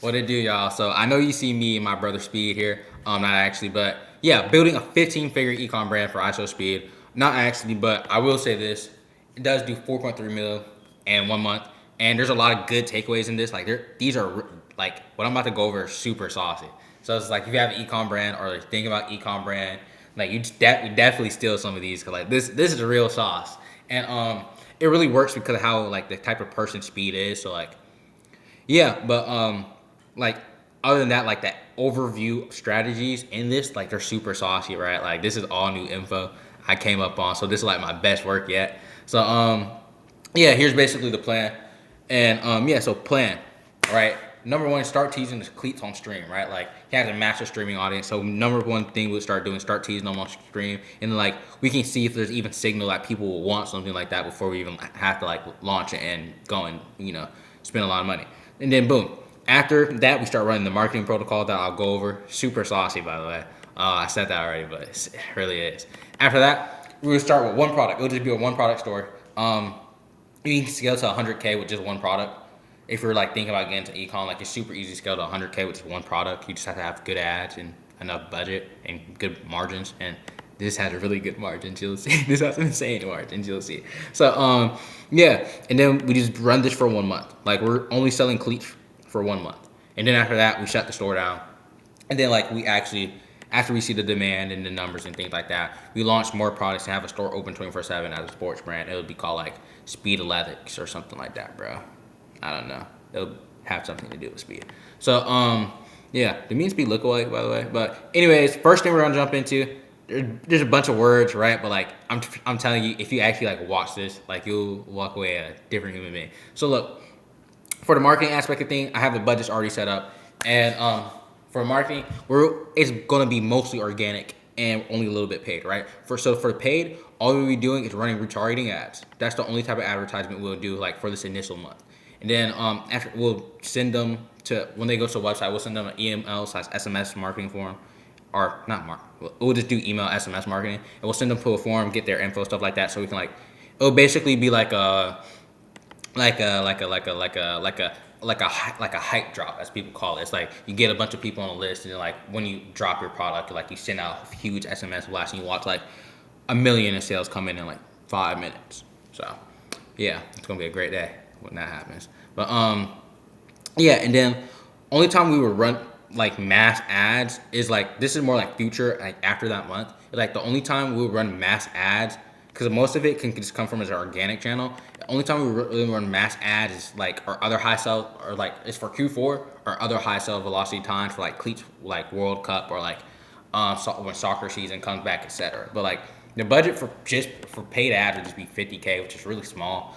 What it do, y'all? So I know you see me and my brother Speed here. Not actually, but yeah, building a 15-figure ecom brand for IShowSpeed. Not actually, but I will say this: it does do 4.3 mil in 1 month, and there's a lot of good takeaways in this. Like these are like what I'm about to go over is super saucy. So it's like if you have an ecom brand or like think about ecom brand, like you definitely steal some of these because like this is a real sauce, and it really works because of how like the type of person Speed is. So like yeah, but like other than that, like that overview strategies in this, like they're super saucy, right? Like this is all new info I came up on, so this is like my best work yet. So yeah, here's basically the plan, and yeah, so plan, right? Number one, start teasing the cleats on stream, right? Like he has a massive streaming audience, so number one thing we'll start doing, start teasing them on stream, and like we can see if there's even signal that people will want something like that before we even have to like launch it and go and spend a lot of money. And then boom. After that, we start running the marketing protocol that I'll go over. Super saucy, by the way. I said that already, but it really is. After that, we will start with one product. It'll just be a one product store. You can scale to 100K with just one product. If you're like thinking about getting into econ, like it's super easy to scale to 100K with just one product. You just have to have good ads and enough budget and good margins. And this has really good margins. You'll see. This has insane margins. You'll see. So yeah, and then we just run this for 1 month. Like we're only selling cleats for 1 month, and then after that we shut the store down. And then like we actually, after we see the demand and the numbers and things like that, we launch more products and have a store open 24/7 as a sports brand. It would be called like Speed Athletics or something like that, bro. I don't know. It'll have something to do with speed. So yeah, the mean speed look alike, by the way. But anyways, first thing we're gonna jump into. There's a bunch of words, right? But like I'm telling you, if you actually like watch this, like you'll walk away a different human being. So look, for the marketing aspect of thing, I have the budgets already set up, and for marketing, it's gonna be mostly organic and only a little bit paid, right? For the paid, all we'll be doing is running retargeting ads. That's the only type of advertisement we'll do like for this initial month. And then after we'll send them to when they go to the website, we'll send them an email/SMS marketing form, or not mark. We'll just do email SMS marketing, and we'll send them to a form, get their info, stuff like that, so we can like it'll basically be like a hype drop, as people call it. It's like you get a bunch of people on a list, and then like when you drop your product, like you send out a huge SMS blast, and you watch like 1 million in sales come in like 5 minutes. So yeah, it's gonna be a great day when that happens. But yeah, and then only time we would run like mass ads is like this is more like future, like after that month. Like the only time we would run mass ads, because most of it can just come from as an organic channel. The only time we really run mass ads is like our other high sell, or like it's for Q4 or other high sell velocity times for like cleats, like World Cup, or like when soccer season comes back, etc. But like the budget for paid ads would just be 50K, which is really small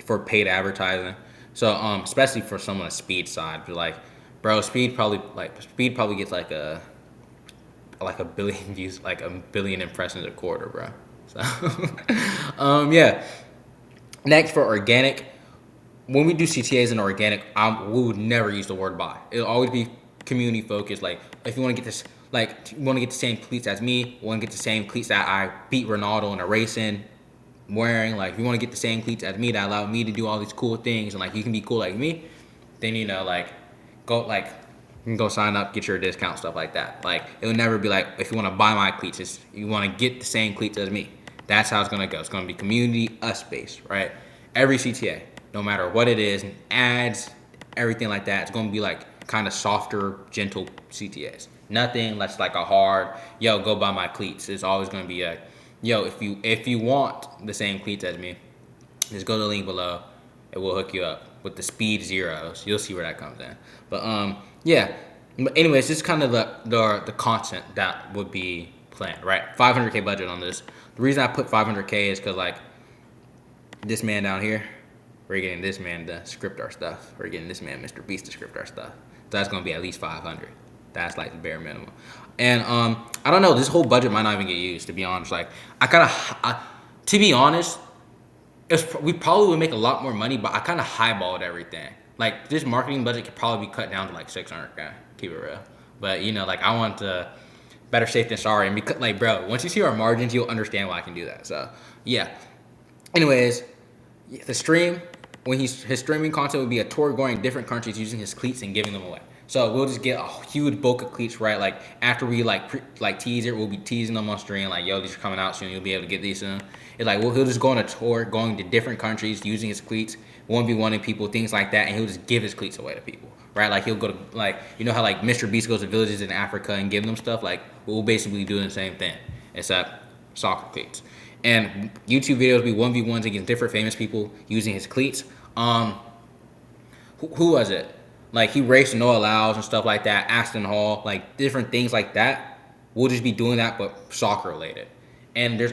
for paid advertising. So especially for someone on the speed side, but like bro, speed probably gets like a billion views, like a billion impressions a quarter, bro. So yeah. Next, for organic, when we do CTAs in organic, we would never use the word buy. It'll always be community focused. Like if you want to get this, like you want to get the same cleats as me, want to get the same cleats that I beat Ronaldo in a race in wearing, like if you want to get the same cleats as me that allow me to do all these cool things, and like you can be cool like me, then like go like you can go sign up, get your discount, stuff like that. Like it will never be like if you want to buy my cleats, it's you want to get the same cleats as me. That's how it's gonna go. It's gonna be community us based, right? Every CTA, no matter what it is, and ads, everything like that, it's gonna be like kind of softer, gentle CTAs. Nothing that's like a hard, yo, go buy my cleats. It's always gonna be a, yo, if you want the same cleats as me, just go to the link below. It will hook you up with the speed zeros. You'll see where that comes in. But yeah. But anyways, this is kind of the content that would be planned, right? 500K budget on this. The reason I put 500K is because like this man down here, we're getting this man to script our stuff. We're getting this man, Mr. Beast, to script our stuff. So that's gonna be at least 500. That's like the bare minimum. And I don't know. This whole budget might not even get used, to be honest. Like to be honest, we probably would make a lot more money, but I kind of highballed everything. Like this marketing budget could probably be cut down to like 600K. Keep it real. But like I want to better safe than sorry. And because like bro, once you see our margins, you'll understand why I can do that. So yeah. Anyways, the stream, when his streaming content would be a tour going different countries using his cleats and giving them away. So we'll just get a huge bulk of cleats, right? Like after we like tease it, we'll be teasing them on stream, like, yo, these are coming out soon. You'll be able to get these soon. It's like, well, he'll just go on a tour, going to different countries using his cleats, 1v1ing people, things like that, and he'll just give his cleats away to people, right? Like he'll go to, like, you know how like Mr. Beast goes to villages in Africa and give them stuff. Like we'll basically do the same thing, except soccer cleats. And YouTube videos be 1v1s against different famous people using his cleats. Who was it? Like he raced Noah Lyles and stuff like that, Aston Hall, like different things like that. We'll just be doing that, but soccer related. And there's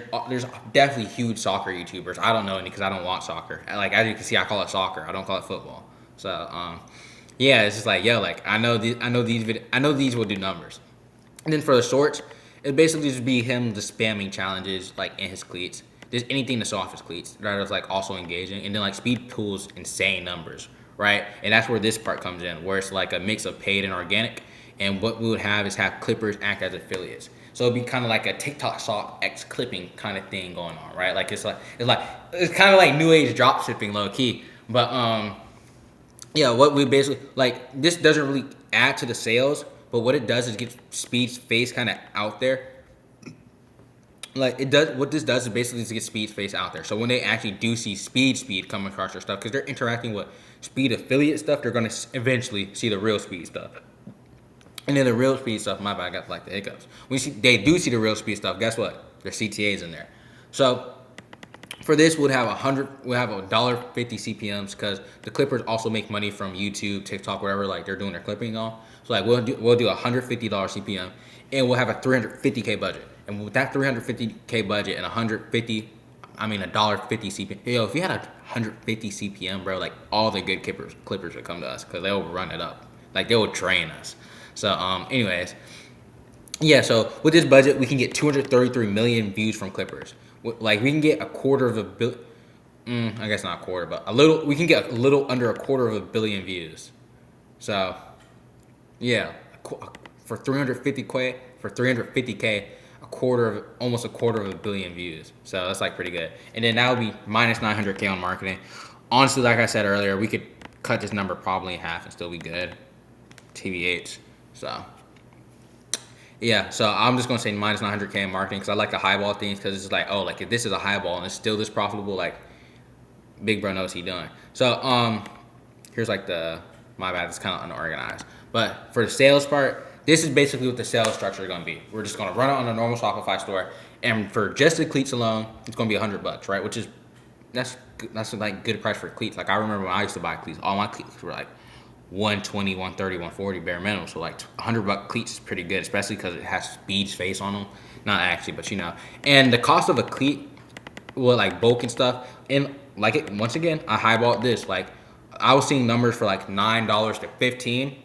definitely huge soccer YouTubers. I don't know any because I don't watch soccer. Like as you can see, I call it soccer. I don't call it football. So yeah, it's just like, yo, like I know these will do numbers. And then for the shorts, it basically just be him just spamming challenges like in his cleats. There's anything to show off his cleats that is like also engaging. And then like Speed pulls insane numbers, right? And that's where this part comes in, where it's like a mix of paid and organic. And what we would have is have clippers act as affiliates. So it'd be kind of like a TikTok shop X clipping kind of thing going on, right? Like it's kind of like new age drop shipping low key. But yeah, what we basically like, this doesn't really add to the sales, but what it does is get Speed's face kind of out there. Like it does, what this does is basically to get Speed's face out there. So when they actually do see Speed come across their stuff, because they're interacting with Speed affiliate stuff, they're gonna eventually see the real Speed stuff. And then the real Speed stuff, my bad, I got like the hiccups. They do see the real Speed stuff. Guess what? There's CTAs in there. So for this, we'll have $1.50 CPMs because the clippers also make money from YouTube, TikTok, wherever like they're doing their clipping on. So like we'll do $150 CPM, and we'll have a 350K budget. And with that 350K budget and $1.50 CPM, yo, if you had 150 CPM, bro, like all the good clippers would come to us because they'll run it up, like they will train us. So anyways, yeah. So with this budget, we can get 233 million views from clippers. Like we can get a quarter of a billion. I guess not a quarter, but a little. We can get a little under a quarter of a billion views. So, yeah, for 350K, almost a quarter of a billion views. So that's like pretty good. And then that would be minus 900K on marketing. Honestly, like I said earlier, we could cut this number probably in half and still be good. TVH. So. Yeah, so I'm just gonna say minus 900K in marketing because I like the highball things because it's like, oh, like if this is a highball and it's still this profitable, like Big Bro knows what he's doing. So here's like my bad, it's kind of unorganized. But for the sales part, this is basically what the sales structure is gonna be. We're just gonna run it on a normal Shopify store, and for just the cleats alone, it's gonna be $100, right? Which is that's like good price for cleats. Like I remember when I used to buy cleats, all my cleats were like 120, 130, 140 bare minimum. So like $100 cleats is pretty good, especially because it has Speed's face on them. Not actually, but you know. And the cost of a cleat, well, like bulk and stuff, and like it once again, I highballed this. Like I was seeing numbers for like $9 to $15,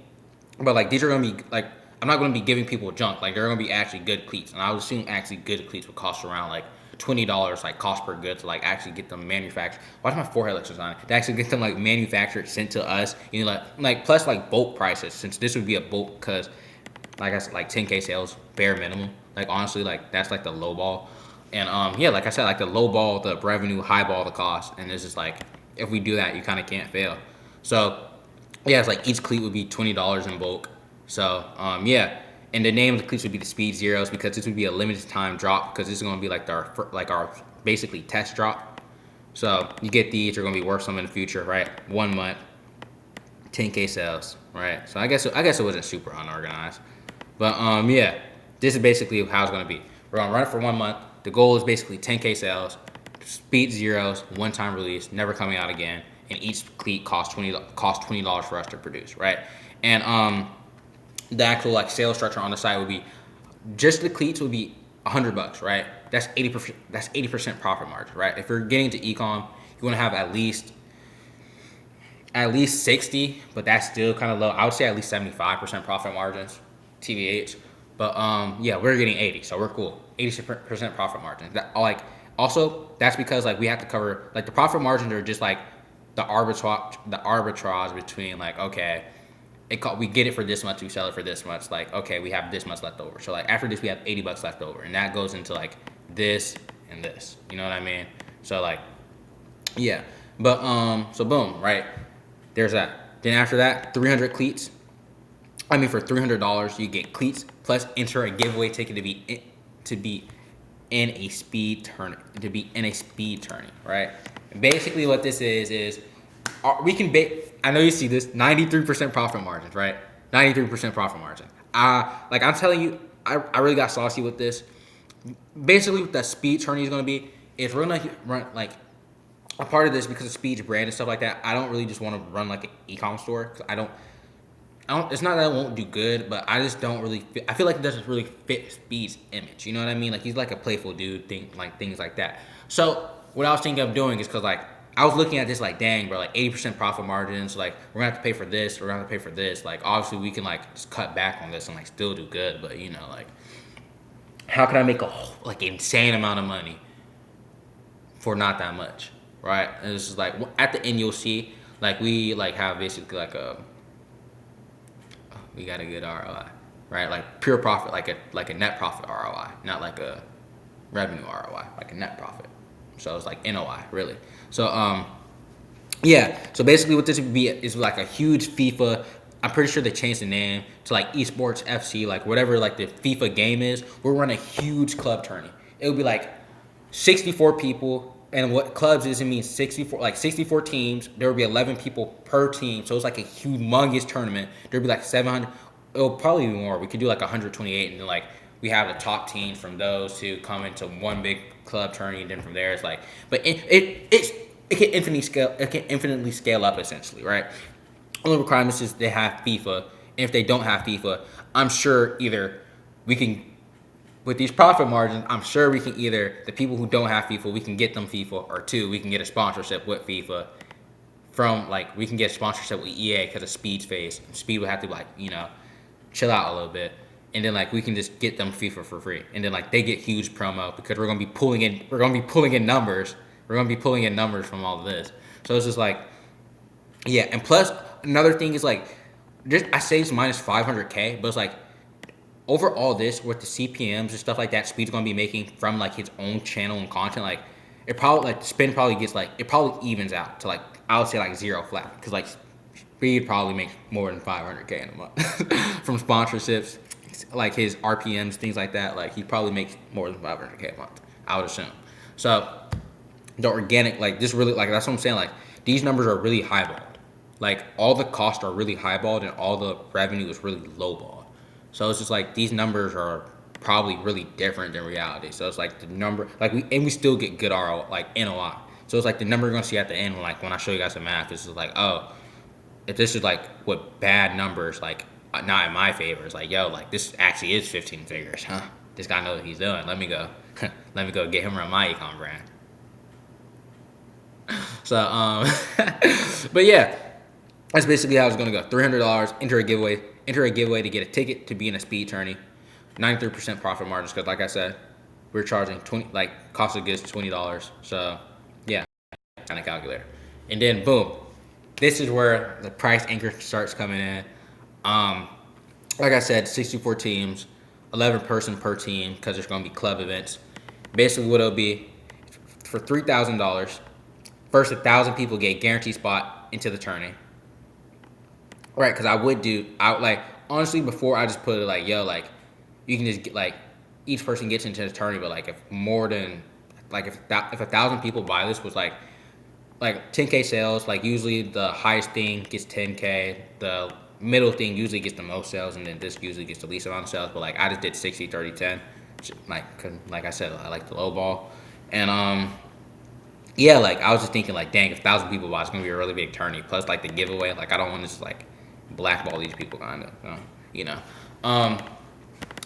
but like these are gonna be like, I'm not gonna be giving people junk. Like they're gonna be actually good cleats, and I was seeing actually good cleats would cost around like $20 like cost per good to like actually get them manufactured. Why does my forehead look so shiny? To actually get them like manufactured, sent to us, you know, like plus like bulk prices, since this would be a bulk, because like I said, like 10K sales bare minimum. Like honestly, like that's like the low ball. And yeah, like I said, like the low ball, the revenue, high ball, the cost, and it's just like if we do that, you kind of can't fail. So yeah, it's like each cleat would be $20 in bulk. So yeah. And the name of the cleats would be the Speed Zeros because this would be a limited time drop because this is going to be like our basically test drop. So you get these, you're going to be worth some in the future, right? 1 month, 10K sales, right? So I guess it wasn't super unorganized, but yeah, this is basically how it's going to be. We're going to run it for 1 month. The goal is basically 10K sales, Speed Zeros, one-time release, never coming out again, and each cleat costs $20 for us to produce, right? And the actual like sales structure on the site would be just the cleats would be $100, right? That's 80%. That's 80% profit margin, right? If you're getting to Ecom, you want to have at least 60, but that's still kind of low. I would say at least 75% profit margins, TVH. But yeah, we're getting 80, so we're cool. 80% profit margin. That like also that's because like we have to cover like the profit margins are just like the arbitrage between like, okay, we get it for this much, we sell it for this much. Like, okay, we have this much left over. So like after this, we have $80 left over, and that goes into like this and this. You know what I mean? So like, yeah. But so boom, right? There's that. Then after that, 300 cleats. I mean, for $300, you get cleats plus enter a giveaway ticket to be in a speed tourney. Right? And basically, what this is we can I know you see this 93% profit margins, right? 93% profit margin. Like I'm telling you, I really got saucy with this. Basically, what the speed tourney is gonna be is we're gonna run like a part of this because of Speed's brand and stuff like that. I don't really just want to run like an e-com store because I don't. It's not that I won't do good, but I just don't really. I feel like it doesn't really fit Speed's image. You know what I mean? Like he's like a playful dude, things like that. So what I was thinking of doing is because like I was looking at this like, dang, bro, like 80% profit margins. Like we're gonna have to pay for this. We're gonna have to pay for this. Like obviously we can like just cut back on this and like still do good, but you know like how can I make a like insane amount of money for not that much, right? And it's just like at the end you'll see like we like have basically like we got a good ROI, right? Like pure profit, like a net profit ROI, not like a revenue ROI, like a net profit. So it's like NOI really. So yeah. So basically what this would be is like a huge FIFA. I'm pretty sure they changed the name to like Esports FC, like whatever like the FIFA game is. We'll run a huge club tourney. It would be like 64 people. And what clubs is, it means 64 teams. There will be 11 people per team. So it's like a humongous tournament. There'll be like 700. It'll probably be more. We could do like 128, and then like we have the top teams from those to come into one big club tourney, and then from there it's like, but it can infinitely scale. It can infinitely scale up essentially, right? Only requirements is they have FIFA, and if they don't have FIFA, I'm sure either we can with these profit margins, I'm sure we can either, the people who don't have FIFA, we can get them FIFA, or two, we can get a sponsorship with FIFA from, like, we can get a sponsorship with EA because of Speed's face. Speed would have to, like, you know, chill out a little bit. And then, like, we can just get them FIFA for free. And then, like, they get huge promo because we're going to be pulling in numbers. We're going to be pulling in numbers from all of this. So it's just like, yeah. And plus, another thing is, like, I say it's minus 500K, but it's like, over all this with the CPMs and stuff like that, Speed's gonna be making from like his own channel and content, like it probably like the spin probably gets like it probably evens out to like I would say like zero flat because like Speed probably makes more than 500K in a month from sponsorships, like his RPMs, things like that. Like he probably makes more than 500K a month, I would assume. So the organic like this really like that's what I'm saying. Like these numbers are really highballed. Like all the costs are really highballed and all the revenue is really lowballed. So it's just like these numbers are probably really different than reality. So it's like the number, like we still get good RO, like NOI. So it's like the number you're gonna see at the end, like when I show you guys the math, it's just like, oh, if this is like what bad numbers, like not in my favor, it's like, yo, like this actually is 15 figures, huh? This guy knows what he's doing. Let me go, get him around my Ecom brand. So but yeah, that's basically how it's gonna go. $300, enter a giveaway to get a ticket to be in a speed tourney. 93% profit margins because, like I said, we're charging cost of goods $20. So yeah, kind of calculator. And then boom, this is where the price anchor starts coming in. Like I said, 64 teams, 11 person per team because there's gonna be club events. Basically, what it'll be for $3,000. First, 1,000 people get a guaranteed spot into the tourney. Right, because honestly before I just put it like, yo, like you can just get like each person gets into the tourney, but like if more than like if 1,000 people buy this was like 10K sales, like usually the highest thing gets 10K, the middle thing usually gets the most sales, and then this usually gets the least amount of sales. But like I just did 60, 30, 10, cause like I said, I like the low ball, and yeah, like I was just thinking like, dang, if 1,000 people buy, it's gonna be a really big tourney. Plus like the giveaway, like I don't want to just like blackball these people kind of, you know.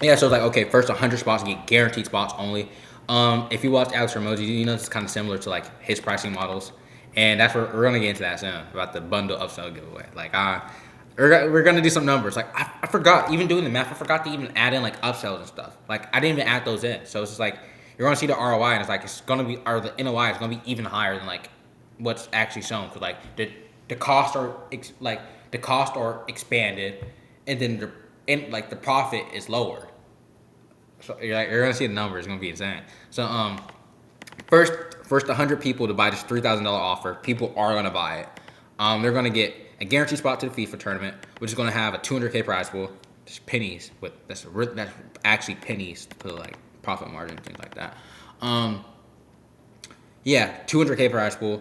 Yeah, so it's like, okay, first 100 spots, get guaranteed spots only. If you watch Alex Hormozi, you know it's kind of similar to like his pricing models, and that's where we're gonna get into that soon about the bundle upsell giveaway. Like, we're gonna do some numbers. Like, I forgot even doing the math. I forgot to even add in like upsells and stuff. Like, I didn't even add those in. So it's just like you're gonna see the ROI, and it's like it's gonna be, or the NOI is gonna be even higher than like what's actually shown. Cause like the costs are expanded, and then the profit is lower. So you're gonna see the numbers. It's gonna be insane. So first first 100 people to buy this $3,000 offer, people are gonna buy it. They're gonna get a guaranteed spot to the FIFA tournament, which is gonna have a 200K prize pool, just pennies with that's actually pennies to like profit margin things like that. Yeah, 200K prize pool.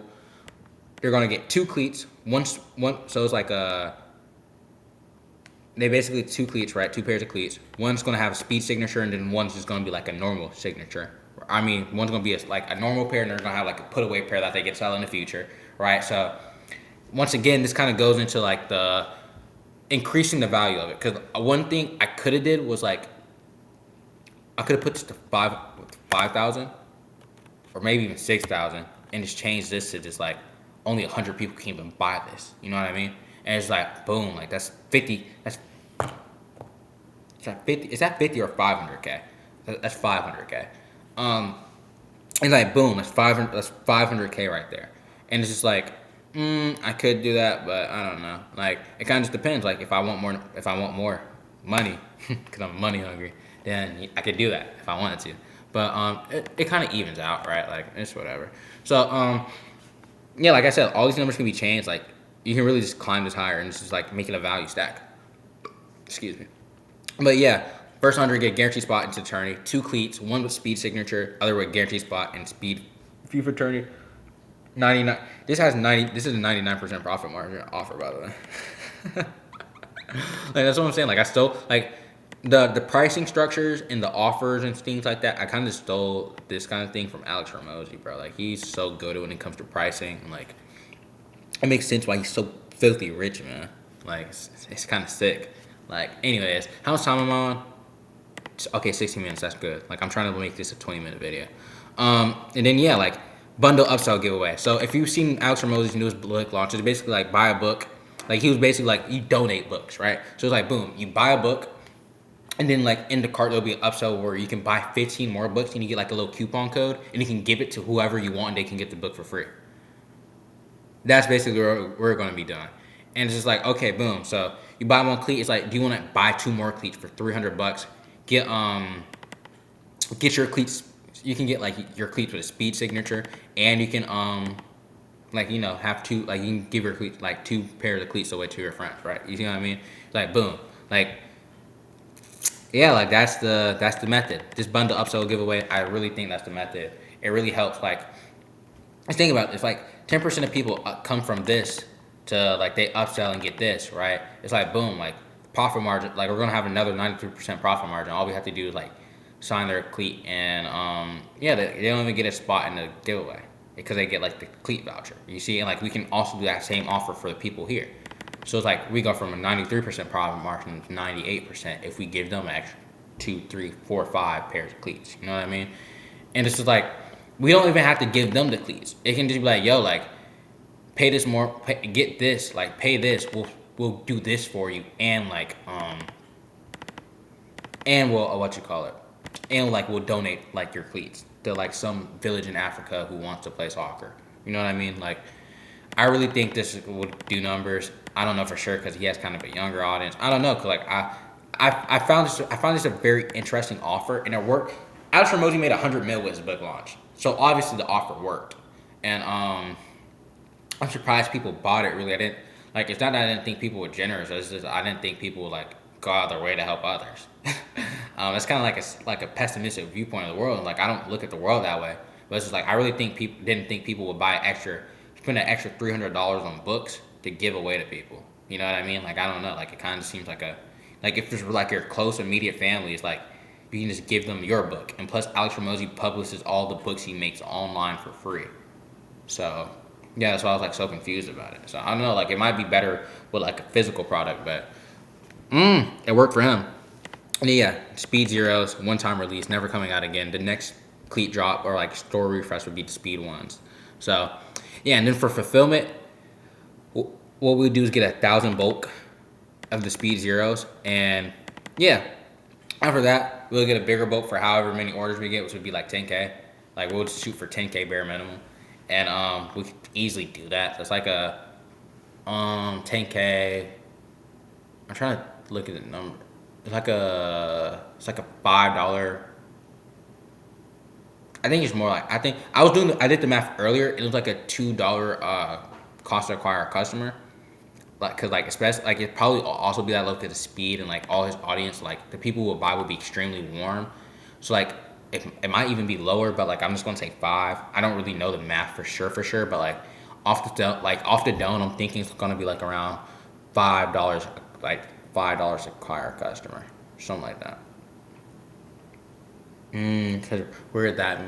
They're gonna get 2 cleats. One, so it's like they basically 2 cleats, right? 2 pairs of cleats. One's gonna have a speed signature, and then one's just gonna be like a normal signature. I mean, one's gonna be like a normal pair, and they're gonna have like a put away pair that they can sell in the future, right? So once again, this kind of goes into like the increasing the value of it. Because one thing I could have did was like I could have put this to 5,000 or maybe even 6,000, and just changed this to just like only 100 people can even buy this. You know what I mean? And it's like boom, like that's 50. That's like 50. Is that 50 or 500K? That's 500K. It's like boom, that's 500. That's 500K right there. And it's just like, I could do that, but I don't know. Like it kind of just depends. Like if I want more money, because I'm money hungry, then I could do that if I wanted to. But it kind of evens out, right? Like it's whatever. So yeah, like I said, all these numbers can be changed. Like you can really just climb this higher, and it's just like making a value stack. Excuse me. But yeah, first 100 get guaranteed spot into tourney. 2 cleats, one with speed signature, other with guaranteed spot and speed FIFA tourney. 99. This is a 99% profit margin offer, by the way. Like that's what I'm saying. Like I stole like the pricing structures and the offers and things like that. I kind of stole this kind of thing from Alex Hormozi, bro. Like he's so good when it comes to pricing. And, like it makes sense why he's so filthy rich, man. Like it's kind of sick. Like anyways, how much time am I on? Okay, 16 minutes. That's good. Like I'm trying to make this a 20-minute video. And then yeah, like bundle upsell giveaway. So if you've seen Alex Hormozi's newest book launch, it's basically like buy a book. Like he was basically like you donate books, right? So it's like boom, you buy a book, and then like in the cart there'll be an upsell where you can buy 15 more books, and you get like a little coupon code, and you can give it to whoever you want, and they can get the book for free. That's basically what we're going to be doing. And it's just like, okay, boom. So you buy 1 cleat. It's like, do you want to buy 2 more cleats for $300? Get your cleats. You can get like your cleats with a speed signature, and you can like have 2. Like you can give your cleats like 2 pairs of cleats away to your friends, right? You see what I mean? Like boom, like yeah, like that's the method. This bundle upsell giveaway, I really think that's the method. It really helps. Like let's think about it. It's like 10% of people come from this to like they upsell and get this, right? It's like boom, like profit margin. Like we're gonna have another 93% profit margin. All we have to do is like sign their cleat, and yeah, they don't even get a spot in the giveaway because they get like the cleat voucher. You see, and like we can also do that same offer for the people here. So it's like we go from a 93% profit margin to 98% if we give them an extra 2, 3, 4, 5 pairs of cleats. You know what I mean? And it's just like we don't even have to give them the cleats. It can just be like, yo, like pay this more, get this, like pay this. We'll do this for you, and like and we'll what you call it, and like we'll donate like your cleats to like some village in Africa who wants to play soccer. You know what I mean? Like I really think this would do numbers. I don't know for sure because he has kind of a younger audience. I don't know because like I found this a very interesting offer, and it worked. Alex Hormozi made 100 mil with his book launch, so obviously the offer worked. And I'm surprised people bought it. Really, I didn't like. It's not that I didn't think people were generous. It's just I didn't think people would like go out of their way to help others. It's kind of like a pessimistic viewpoint of the world. Like I don't look at the world that way, but it's just like I really didn't think people would spend an extra $300 on books to give away to people. You know what I mean? Like I don't know. Like it kind of seems like if there's like your close immediate family, it's like you can just give them your book. And plus, Alex Hormozi publishes all the books he makes online for free. So yeah, that's why I was like so confused about it. So I don't know. Like it might be better with like a physical product, but it worked for him. And yeah, Speed Zeros, 1-time release, never coming out again. The next cleat drop or like store refresh would be the Speed ones. So yeah, and then for fulfillment, what we do is get 1,000 bulk of the Speed Zeros, and yeah, after that we'll get a bigger bulk for however many orders we get, which would be like 10K. Like we'll just shoot for 10K bare minimum, and we could easily do that. So it's like a 10K. I'm trying to look at the number. It's like a $5. I think it's more like, I think I did the math earlier. It was like a $2 cost to acquire a customer. Like, cause like especially like it probably also be that low because the speed and like all his audience, like the people who will buy would be extremely warm. So like it might even be lower, but like I'm just gonna say 5. I don't really know the math for sure, but like off the dome, I'm thinking it's gonna be like around $5, like $5 to acquire a customer, something like that. Cause we're at that.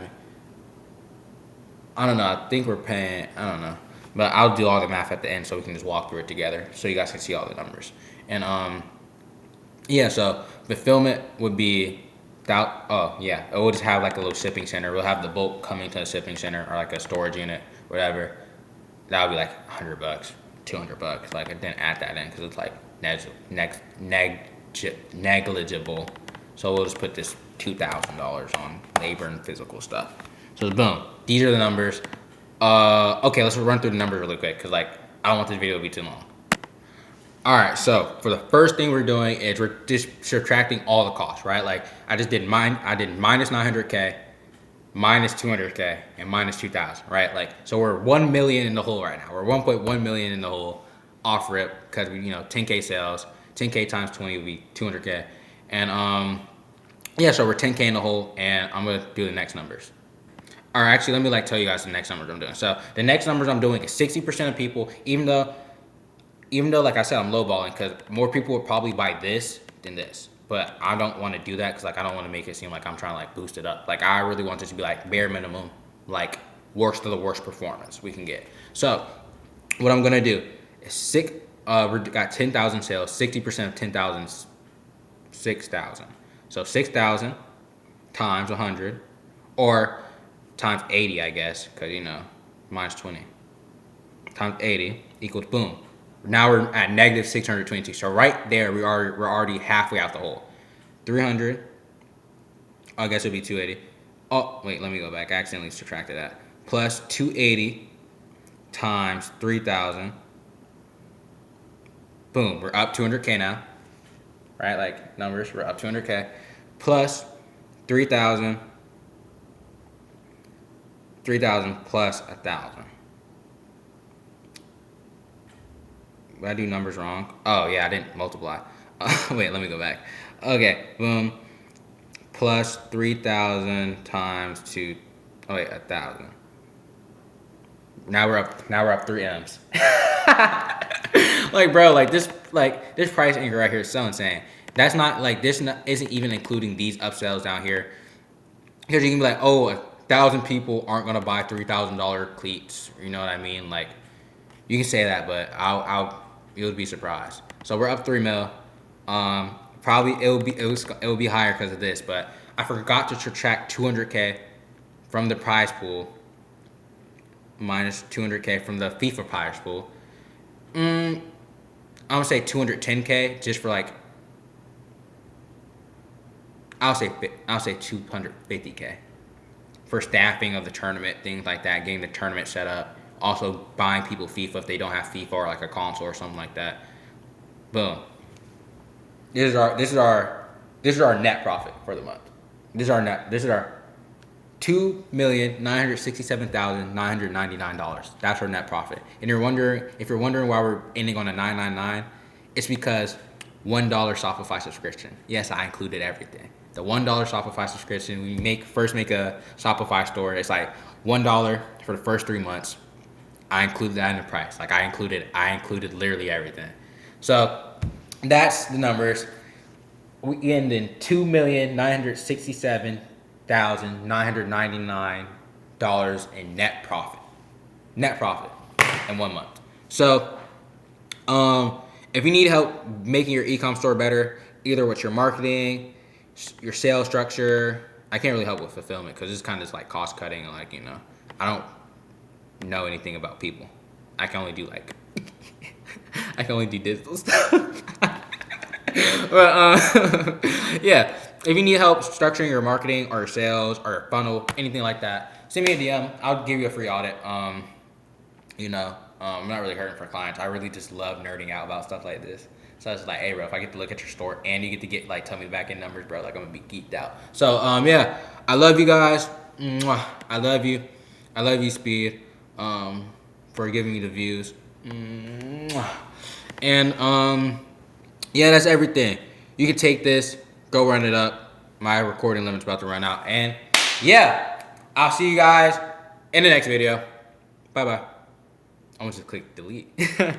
I don't know. I think we're paying. I don't know, but I'll do all the math at the end so we can just walk through it together, so you guys can see all the numbers. And yeah. So fulfillment would be that. Oh yeah, it will just have like a little shipping center. We'll have the bulk coming to a shipping center or like a storage unit, whatever. That would be like $100, $200. Like I didn't add that in because it's like negligible. So we'll just put this $2,000 on labor and physical stuff. So boom, these are the numbers. Okay, let's run through the numbers really quick because like I don't want this video to be too long. All right, so for the first thing we're doing is we're just subtracting all the costs, right? Like I did minus 900K, minus 200K, and minus 2,000, right? Like so we're 1 million in the hole right now. We're 1.1 million in the hole off rip because we 10K sales, 10K times 20 would be 200K, and yeah, so we're 10K in the hole, and I'm gonna do the next numbers. All right, actually, let me tell you guys the next numbers I'm doing. So the next numbers I'm doing is 60% of people, even though like I said, I'm lowballing because more people would probably buy this than this. But I don't want to do that because like I don't want to make it seem like I'm trying to like boost it up. Like I really want this to be like bare minimum, like worst of the worst performance we can get. So what I'm gonna do is we got 10,000 sales, 60% of 10,000 is 6,000. So 6,000 times 100, or times 80, I guess, because minus 20 times 80 equals boom. Now we're at negative 622. So right there, we're already halfway out the hole. 300. I guess it'd be 280. Oh wait, let me go back. I accidentally subtracted that. Plus 280 times 3,000. Boom, we're up 200K now. Right, like numbers, we're up 200K. Plus 3,000. 3,000 plus 1,000. Did I do numbers wrong? Oh yeah, I didn't multiply. Wait, let me go back. Okay, boom. Plus 3,000 times 2. Oh wait, 1,000. Now we're up 3 M's. Like bro, this price anchor right here is so insane. That's not like isn't even including these upsells down here. Because you can be like, oh, 1,000 people aren't gonna buy $3,000 cleats. You know what I mean? Like, you can say that, but you would be surprised. So we're up 3 mil. Probably it will be higher because of this, but I forgot to subtract 200K from the prize pool, minus 200K from the FIFA prize pool. I'm gonna say 210K just for like. I'll say 250K. For staffing of the tournament, things like that, getting the tournament set up, also buying people FIFA if they don't have FIFA or like a console or something like that. Boom. This is our net profit for the month. This is our $2,967,999. That's our net profit. And if you're wondering why we're ending on a 999, it's because $1 Shopify subscription. Yes, I included everything. The $1 Shopify subscription, we first make a Shopify store. It's like $1 for the first 3 months. I included that in the price. Like I included literally everything. So that's the numbers. We end in $2,967,999 in net profit. Net profit in 1 month. So if you need help making your ecom store better, either with your marketing, your sales structure, I can't really help with fulfillment because it's kind of just like cost cutting and like I don't know anything about people. I can only do digital stuff. But yeah, if you need help structuring your marketing or your sales or your funnel, anything like that, send me a DM. I'll give you a free audit. I'm not really hurting for clients. I really just love nerding out about stuff like this. So it's like, hey, bro, if I get to look at your store and you get to tell me the back end numbers, bro, like I'm gonna be geeked out. So yeah, I love you guys. Mwah. I love you. I love you, Speed, for giving me the views. Mwah. And yeah, that's everything. You can take this, go run it up. My recording limit's about to run out. And yeah, I'll see you guys in the next video. Bye bye. I'm gonna just click delete.